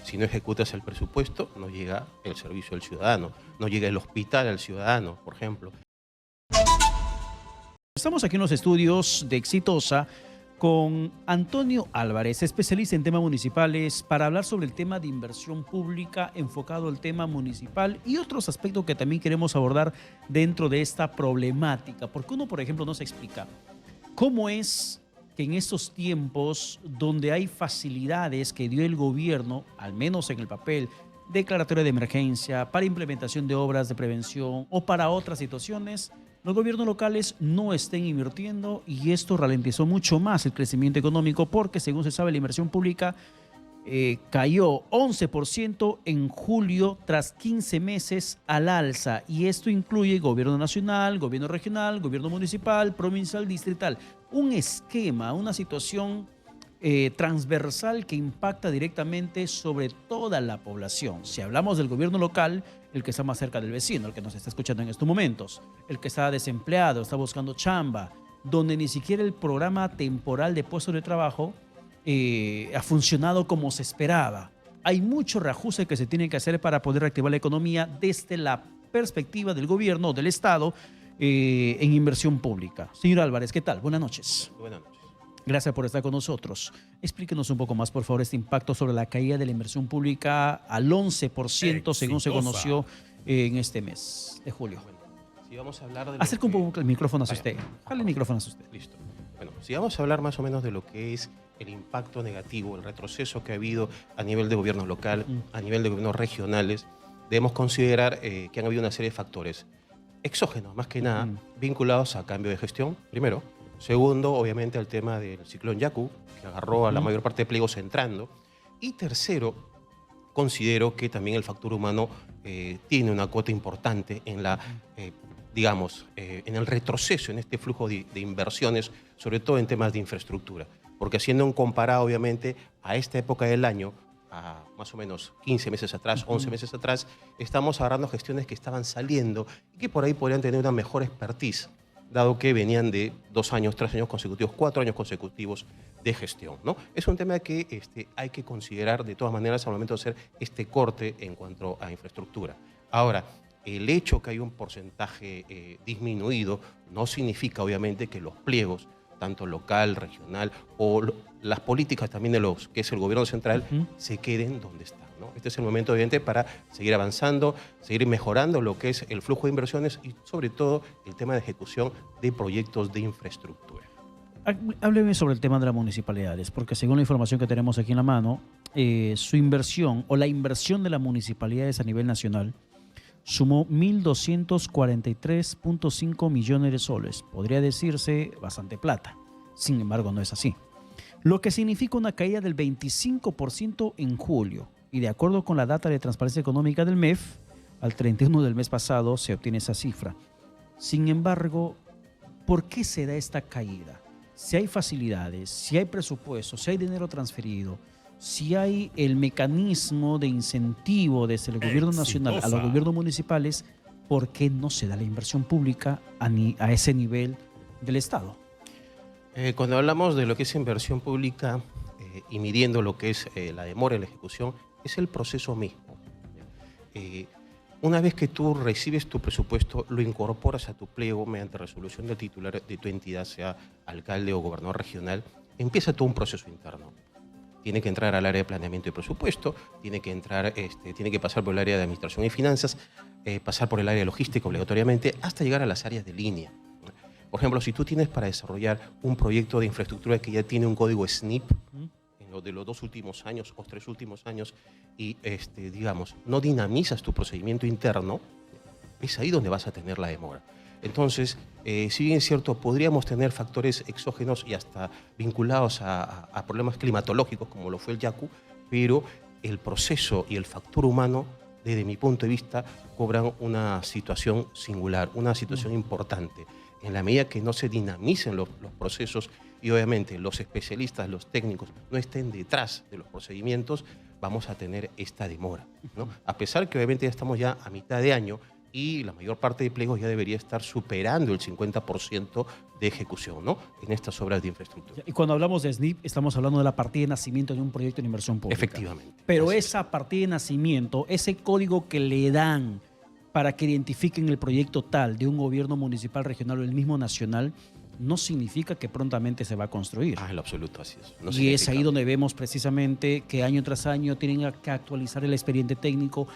Si no ejecutas el presupuesto, no llega el servicio al ciudadano, no llega el hospital al ciudadano, por ejemplo. Estamos aquí en los estudios de Exitosa con Antonio Álvarez, especialista en temas municipales, para hablar sobre el tema de inversión pública enfocado al tema municipal y otros aspectos que también queremos abordar dentro de esta problemática. Porque uno, por ejemplo, nos explica cómo es que en estos tiempos donde hay facilidades que dio el gobierno, al menos en el papel, declaratoria de emergencia, para implementación de obras de prevención o para otras situaciones, los gobiernos locales no estén invirtiendo y esto ralentizó mucho más el crecimiento económico porque, según se sabe, la inversión pública cayó 11% en julio tras 15 meses al alza, y esto incluye gobierno nacional, gobierno regional, gobierno municipal, provincial, distrital. Un esquema, una situación transversal que impacta directamente sobre toda la población. Si hablamos del gobierno local, el que está más cerca del vecino, el que nos está escuchando en estos momentos, el que está desempleado, está buscando chamba, donde ni siquiera el programa temporal de puestos de trabajo ha funcionado como se esperaba. Hay mucho reajuste que se tiene que hacer para poder reactivar la economía desde la perspectiva del gobierno, del Estado, en inversión pública. Señor Álvarez, ¿qué tal? Buenas noches. Buenas noches. Gracias por estar con nosotros. Explíquenos un poco más, por favor, este impacto sobre la caída de la inversión pública al 11%, según se conoció en este mes de julio. Bueno, si vamos a hablar de acerca un poco el micrófono hacia usted. Jale el micrófono hacia usted. Listo. Bueno, si vamos a hablar más o menos de lo que es el impacto negativo, el retroceso que ha habido a nivel de gobierno local, a nivel de gobiernos regionales, debemos considerar que han habido una serie de factores exógenos, más que nada, vinculados a cambio de gestión, primero. Segundo, obviamente, al tema del ciclón Yaku, que agarró a la mayor parte de pliegos entrando. Y tercero, considero que también el factor humano tiene una cuota importante en la, digamos, en el retroceso, en este flujo de inversiones, sobre todo en temas de infraestructura. Porque haciendo un comparado, obviamente, a esta época del año, a más o menos 15 meses atrás, 11 meses atrás, estamos agarrando gestiones que estaban saliendo y que por ahí podrían tener una mejor expertise, dado que venían de 2 años, 3 años consecutivos, 4 años consecutivos de gestión, ¿no? Es un tema que hay que considerar de todas maneras al momento de hacer este corte en cuanto a infraestructura. Ahora, el hecho que hay un porcentaje disminuido no significa, obviamente, que los pliegos, tanto local, regional, o las políticas también de los que es el gobierno central, se queden donde están, ¿no? Este es el momento, obviamente, para seguir avanzando, seguir mejorando lo que es el flujo de inversiones y, sobre todo, el tema de ejecución de proyectos de infraestructura. Hábleme sobre el tema de las municipalidades, porque según la información que tenemos aquí en la mano, su inversión o la inversión de las municipalidades a nivel nacional sumó 1.243.5 millones de soles. Podría decirse bastante plata. Sin embargo, no es así. Lo que significa una caída del 25% en julio. Y de acuerdo con la data de transparencia económica del MEF, al 31 del mes pasado se obtiene esa cifra. Sin embargo, ¿por qué se da esta caída? Si hay facilidades, si hay presupuesto, si hay dinero transferido, si hay el mecanismo de incentivo desde el gobierno nacional a los gobiernos municipales, ¿por qué no se da la inversión pública a ese nivel del Estado? Cuando hablamos de lo que es inversión pública y midiendo lo que es la demora en la ejecución, es el proceso mismo. Una vez que tú recibes tu presupuesto, lo incorporas a tu pliego mediante resolución del titular de tu entidad, sea alcalde o gobernador regional, empieza todo un proceso interno. Tiene que entrar al área de planeamiento y presupuesto, tiene que pasar por el área de administración y finanzas, pasar por el área de logística obligatoriamente, hasta llegar a las áreas de línea. Por ejemplo, si tú tienes para desarrollar un proyecto de infraestructura que ya tiene un código SNIP, de los 2 últimos años o 3 últimos años, y digamos, no dinamizas tu procedimiento interno, es ahí donde vas a tener la demora. Entonces, si bien es cierto, podríamos tener factores exógenos y hasta vinculados a problemas climatológicos, como lo fue el Yaku, pero el proceso y el factor humano, desde mi punto de vista, cobran una situación singular, una situación importante. En la medida que no se dinamicen los procesos y obviamente los especialistas, los técnicos, no estén detrás de los procedimientos, vamos a tener esta demora, ¿no? A pesar que obviamente ya estamos ya a mitad de año, y la mayor parte de pliegos ya debería estar superando el 50% de ejecución, ¿no?, en estas obras de infraestructura. Y cuando hablamos de SNIP, estamos hablando de la partida de nacimiento de un proyecto de inversión pública. Efectivamente. Pero Así esa partida de nacimiento, ese código que le dan para que identifiquen el proyecto tal de un gobierno municipal, regional o el mismo nacional, no significa que prontamente se va a construir. En lo absoluto, así es. No Y es significa- ahí donde vemos precisamente que año tras año tienen que actualizar el expediente técnico,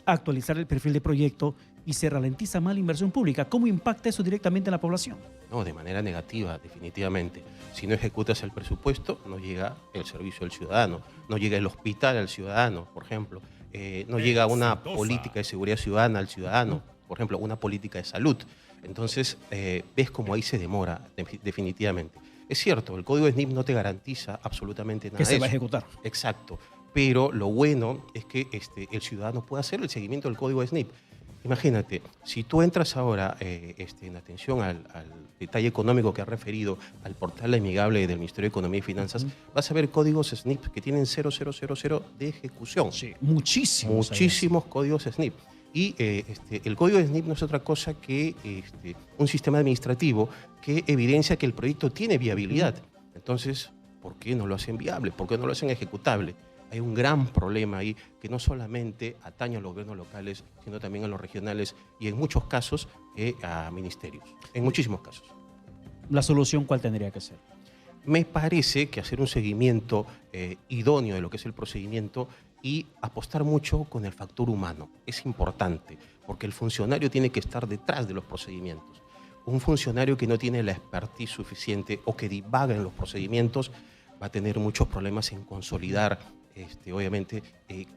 actualizar el perfil de proyecto y se ralentiza más la inversión pública. ¿Cómo impacta eso directamente en la población? No, de manera negativa, definitivamente. Si no ejecutas el presupuesto, no llega el servicio al ciudadano, no llega el hospital al ciudadano, por ejemplo, no llega una política de seguridad ciudadana al ciudadano, por ejemplo, una política de salud. Entonces, ves cómo ahí se demora, definitivamente. Es cierto, el código SNIP no te garantiza absolutamente nada Que de se va a eso. ejecutar. Exacto, pero lo bueno es que el ciudadano puede hacer el seguimiento del código SNIP. Imagínate, si tú entras ahora en atención al detalle económico que ha referido al portal amigable del Ministerio de Economía y Finanzas, vas a ver códigos SNIP que tienen 0000 de ejecución. Sí, muchísimos. Muchísimos códigos SNIP. Y el código SNIP no es otra cosa que un sistema administrativo que evidencia que el proyecto tiene viabilidad. Entonces, ¿por qué no lo hacen viable? ¿Por qué no lo hacen ejecutable? Hay un gran problema ahí que no solamente atañe a los gobiernos locales, sino también a los regionales y en muchos casos a ministerios. En muchísimos casos. ¿La solución cuál tendría que ser? Me parece que hacer un seguimiento idóneo de lo que es el procedimiento y apostar mucho con el factor humano es importante, porque el funcionario tiene que estar detrás de los procedimientos. Un funcionario que no tiene la expertise suficiente o que divaga en los procedimientos va a tener muchos problemas en consolidar, obviamente,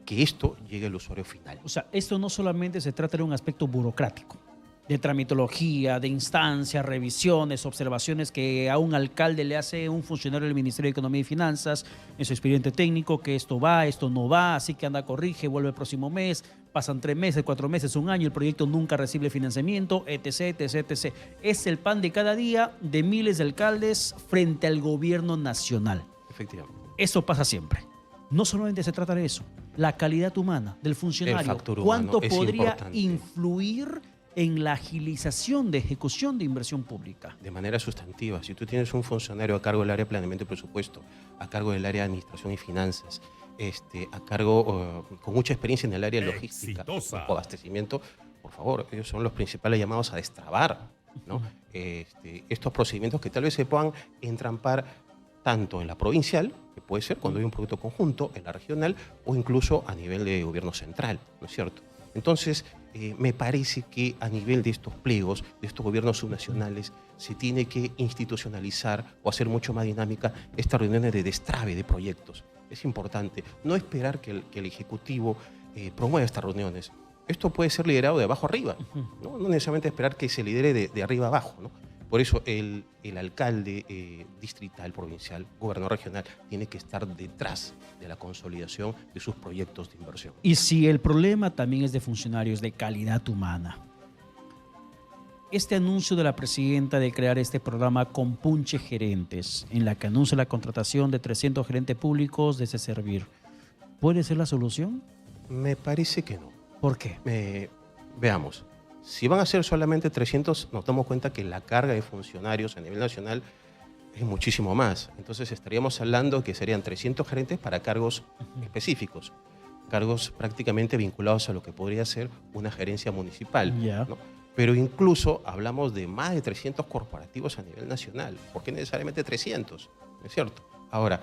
que esto llegue al usuario final. O sea, esto no solamente se trata de un aspecto burocrático, de tramitología, de instancias, revisiones, observaciones que a un alcalde le hace un funcionario del Ministerio de Economía y Finanzas en su expediente técnico, que esto va, esto no va, así que anda, corrige, vuelve el próximo mes, pasan 3 meses, 4 meses, un año, el proyecto nunca recibe financiamiento, etc., etc., etc. Es el pan de cada día de miles de alcaldes frente al gobierno nacional. Efectivamente. Eso pasa siempre. No solamente se trata de eso, la calidad humana del funcionario. El factor humano ¿Cuánto es podría importante. influir en la agilización de ejecución de inversión pública? De manera sustantiva, si tú tienes un funcionario a cargo del área de planeamiento y presupuesto, a cargo del área de administración y finanzas, a cargo con mucha experiencia en el área de logística o abastecimiento, por favor, ellos son los principales llamados a destrabar, ¿no? Estos procedimientos que tal vez se puedan entrampar tanto en la provincial, que puede ser cuando hay un proyecto conjunto, en la regional o incluso a nivel de gobierno central, ¿no es cierto? Entonces, me parece que a nivel de estos pliegos, de estos gobiernos subnacionales, se tiene que institucionalizar o hacer mucho más dinámica estas reuniones de destrave de proyectos. Es importante no esperar que el Ejecutivo promueva estas reuniones. Esto puede ser liderado de abajo arriba, ¿no? No necesariamente esperar que se lidere de arriba abajo, ¿no? Por eso el alcalde distrital, provincial, gobernador regional, tiene que estar detrás de la consolidación de sus proyectos de inversión. Y si el problema también es de funcionarios de calidad humana, este anuncio de la presidenta de crear este programa Compunche Gerentes, en la que anuncia la contratación de 300 gerentes públicos de ese servir, ¿puede ser la solución? Me parece que no. ¿Por qué? Veamos. Si van a ser solamente 300, nos damos cuenta que la carga de funcionarios a nivel nacional es muchísimo más. Entonces estaríamos hablando que serían 300 gerentes para cargos específicos, cargos prácticamente vinculados a lo que podría ser una gerencia municipal, ¿no? Pero incluso hablamos de más de 300 corporativos a nivel nacional. ¿Por qué necesariamente 300? ¿No es cierto? Ahora,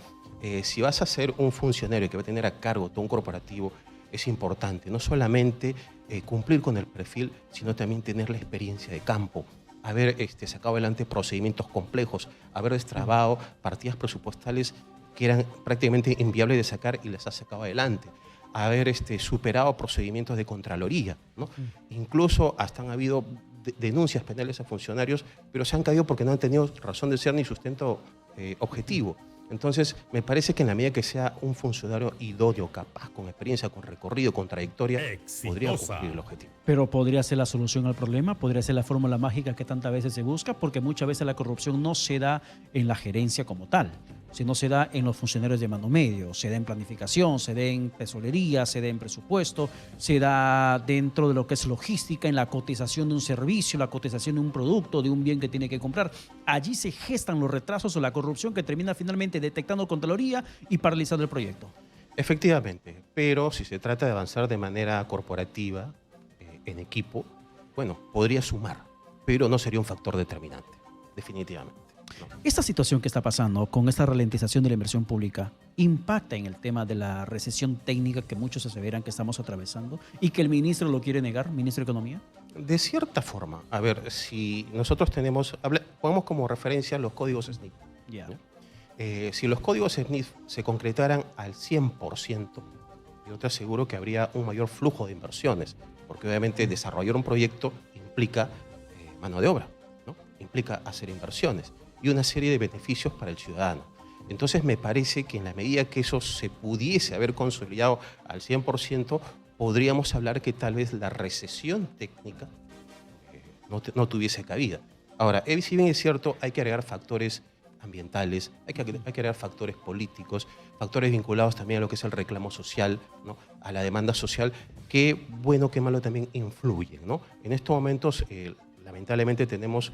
si vas a ser un funcionario que va a tener a cargo todo un corporativo, es importante no solamente cumplir con el perfil, sino también tener la experiencia de campo, haber sacado adelante procedimientos complejos, haber destrabado partidas presupuestales que eran prácticamente inviables de sacar y las has sacado adelante, haber superado procedimientos de Contraloría, ¿no? Incluso hasta han habido denuncias penales a funcionarios, pero se han caído porque no han tenido razón de ser ni sustento objetivo. Entonces, me parece que en la medida que sea un funcionario idóneo, capaz, con experiencia, con recorrido, con trayectoria, podría cumplir el objetivo. Pero podría ser la solución al problema, podría ser la fórmula mágica que tantas veces se busca, porque muchas veces la corrupción no se da en la gerencia como tal, sino se da en los funcionarios de mando medio, se da en planificación, se da en tesorería, se da en presupuesto, se da dentro de lo que es logística, en la cotización de un servicio, la cotización de un producto, de un bien que tiene que comprar. Allí se gestan los retrasos o la corrupción que termina finalmente detectando Contraloría y paralizando el proyecto. Efectivamente, pero si se trata de avanzar de manera corporativa, en equipo, bueno, podría sumar, pero no sería un factor determinante, definitivamente. ¿No? Esta situación que está pasando con esta ralentización de la inversión pública impacta en el tema de la recesión técnica que muchos aseveran que estamos atravesando y que el ministro lo quiere negar, ministro de Economía. De cierta forma, a ver, si nosotros pongamos como referencia los códigos SNIF. Ya. ¿No? Si los códigos SNIF se concretaran al 100%, yo te aseguro que habría un mayor flujo de inversiones, porque obviamente desarrollar un proyecto implica mano de obra, ¿no? Implica hacer inversiones y una serie de beneficios para el ciudadano. Entonces me parece que en la medida que eso se pudiese haber consolidado al 100%, podríamos hablar que tal vez la recesión técnica no tuviese cabida. Ahora, si bien es cierto, hay que agregar factores ambientales, hay que agregar factores políticos, factores vinculados también a lo que es el reclamo social, ¿no? A la demanda social, que bueno que malo también influyen, ¿no? En estos momentos, lamentablemente tenemos,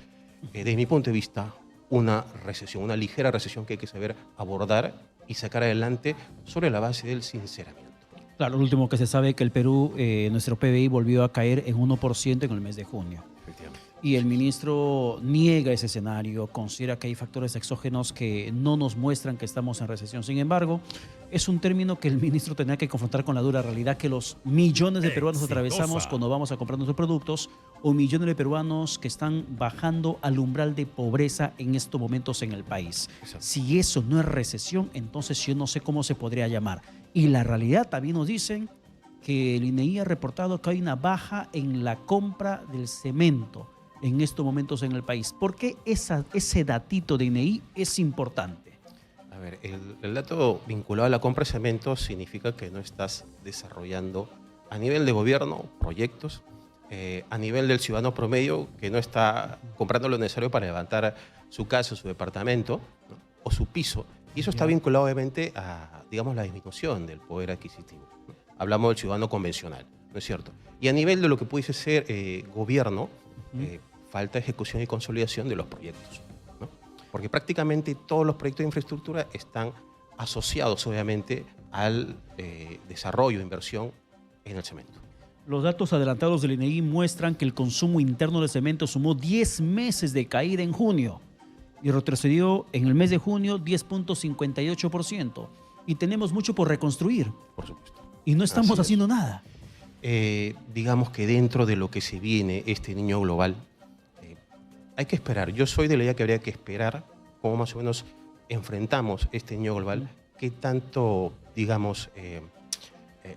desde mi punto de vista, una recesión, una ligera recesión que hay que saber abordar y sacar adelante sobre la base del sinceramiento. Claro, lo último que se sabe es que el Perú, nuestro PBI volvió a caer en 1% en el mes de junio. Efectivamente. Y el ministro niega ese escenario, considera que hay factores exógenos que no nos muestran que estamos en recesión. Sin embargo, es un término que el ministro tendrá que confrontar con la dura realidad que los millones de peruanos atravesamos cuando vamos a comprar nuestros productos, o millones de peruanos que están bajando al umbral de pobreza en estos momentos en el país. Exacto. Si eso no es recesión, entonces yo no sé cómo se podría llamar. Y la realidad también nos dicen que el INEI ha reportado que hay una baja en la compra del cemento en estos momentos en el país. ¿Por qué ese datito de INEI es importante? A ver, el dato vinculado a la compra de cemento significa que no estás desarrollando a nivel de gobierno proyectos, a nivel del ciudadano promedio que no está comprando lo necesario para levantar su casa, su departamento, ¿no? O su piso. Y eso está vinculado obviamente a, digamos, la disminución del poder adquisitivo, ¿no? Hablamos del ciudadano convencional, ¿no es cierto? Y a nivel de lo que pudiese ser gobierno, falta ejecución y consolidación de los proyectos, ¿no? Porque prácticamente todos los proyectos de infraestructura están asociados obviamente al desarrollo e inversión en el cemento. Los datos adelantados del INEI muestran que el consumo interno de cemento sumó 10 meses de caída en junio y retrocedió en el mes de junio 10.58%. Y tenemos mucho por reconstruir. Por supuesto. Y no estamos haciendo nada. Digamos que dentro de lo que se viene, este niño global, hay que esperar. Yo soy de la idea que habría que esperar cómo más o menos enfrentamos este niño global, qué tanto, digamos,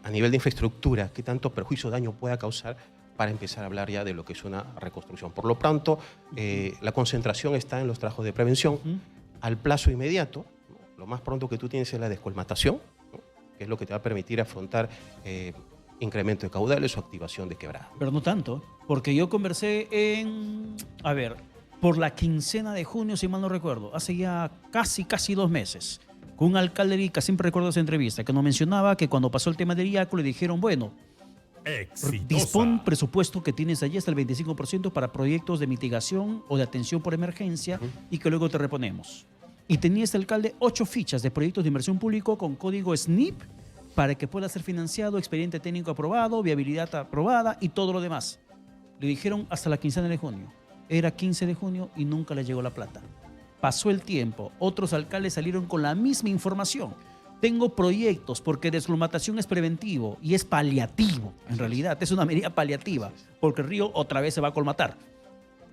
a nivel de infraestructura, qué tanto perjuicio o daño pueda causar para empezar a hablar ya de lo que es una reconstrucción. Por lo pronto, la concentración está en los trabajos de prevención. Al plazo inmediato, ¿no? Lo más pronto que tú tienes es la descolmatación, ¿no? Que es lo que te va a permitir afrontar incremento de caudales o activación de quebrada. Pero no tanto, porque yo conversé por la quincena de junio, si mal no recuerdo, hace ya casi 2 meses, con un alcalde de Ica, siempre recuerdo esa entrevista, que nos mencionaba que cuando pasó el tema del IACO le dijeron, bueno, dispón presupuesto que tienes allí hasta el 25% para proyectos de mitigación o de atención por emergencia y que luego te reponemos. Y tenía este alcalde 8 fichas de proyectos de inversión público con código SNIP para que pueda ser financiado, expediente técnico aprobado, viabilidad aprobada y todo lo demás. Le dijeron hasta la quincena de junio. Era 15 de junio y nunca le llegó la plata. Pasó el tiempo, otros alcaldes salieron con la misma información. Tengo proyectos porque descolmatación es preventivo y es paliativo. En realidad es una medida paliativa porque el río otra vez se va a colmatar.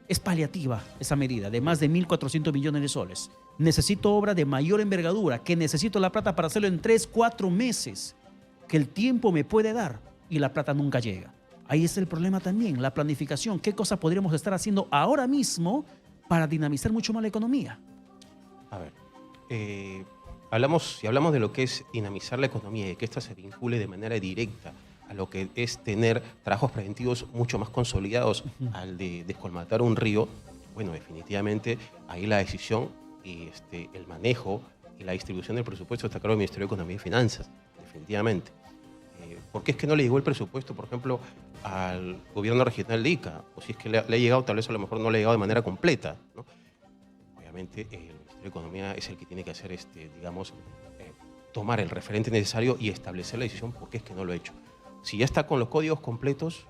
Es paliativa esa medida de más de 1.400 millones de soles. Necesito obra de mayor envergadura, que necesito la plata para hacerlo en 3-4 meses, que el tiempo me puede dar y la plata nunca llega. Ahí está el problema también, la planificación. ¿Qué cosas podríamos estar haciendo ahora mismo para dinamizar mucho más la economía? A ver, si hablamos de lo que es dinamizar la economía y que ésta se vincule de manera directa a lo que es tener trabajos preventivos mucho más consolidados al de descolmatar un río, bueno, definitivamente ahí la decisión y el manejo y la distribución del presupuesto está a cargo del Ministerio de Economía y Finanzas, definitivamente. ¿Por qué es que no le llegó el presupuesto, por ejemplo, al gobierno regional de Ica? O si es que le ha llegado, tal vez a lo mejor no le ha llegado de manera completa, ¿no? Obviamente, el Ministerio de Economía es el que tiene que hacer, digamos, tomar el referente necesario y establecer la decisión por qué es que no lo ha hecho. Si ya está con los códigos completos,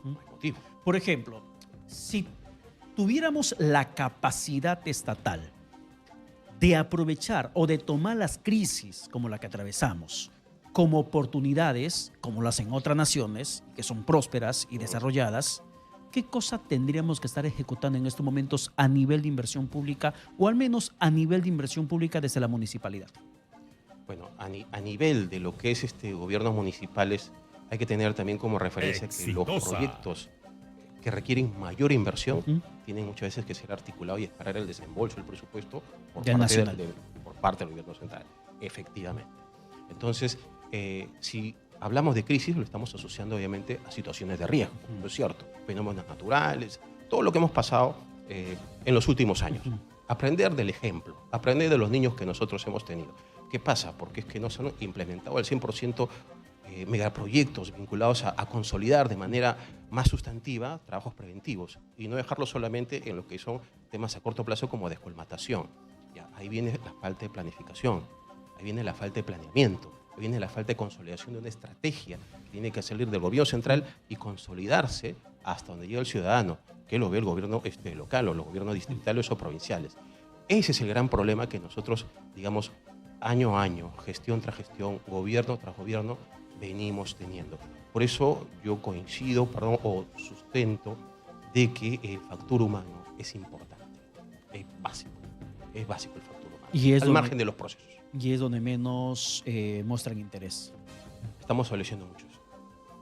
no hay motivo. Por ejemplo, si tuviéramos la capacidad estatal de aprovechar o de tomar las crisis como la que atravesamos como oportunidades, como lo hacen otras naciones que son prósperas y desarrolladas, ¿qué cosa tendríamos que estar ejecutando en estos momentos a nivel de inversión pública o al menos a nivel de inversión pública desde la municipalidad? Bueno, a nivel de lo que es gobiernos municipales, hay que tener también como referencia que los proyectos que requieren mayor inversión tienen muchas veces que ser articulados y esperar el desembolso del presupuesto por parte del gobierno central, efectivamente. Entonces, si hablamos de crisis, lo estamos asociando obviamente a situaciones de riesgo, ¿no es cierto? Fenómenos naturales, todo lo que hemos pasado en los últimos años. Aprender del ejemplo, aprender de los niños que nosotros hemos tenido. ¿Qué pasa? Porque es que no se han implementado al 100% megaproyectos vinculados a consolidar de manera más sustantiva trabajos preventivos y no dejarlo solamente en lo que son temas a corto plazo como descolmatación. Ya, ahí viene la falta de planificación, ahí viene la falta de planeamiento, ahí viene la falta de consolidación de una estrategia que tiene que salir del gobierno central y consolidarse hasta donde llega el ciudadano, que lo ve el gobierno local o los gobiernos distritales o provinciales. Ese es el gran problema que nosotros, digamos, año a año, gestión tras gestión, gobierno tras gobierno, venimos teniendo. Por eso yo coincido, o sustento de que el factor humano es importante, es básico el factor humano, y es al margen de los procesos. Y es donde menos muestran interés. Estamos estableciendo muchos,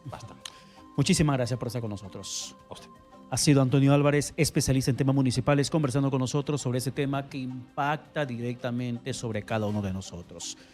bastante. Muchísimas gracias por estar con nosotros. A usted. Ha sido Antonio Álvarez, especialista en temas municipales, conversando con nosotros sobre ese tema que impacta directamente sobre cada uno de nosotros.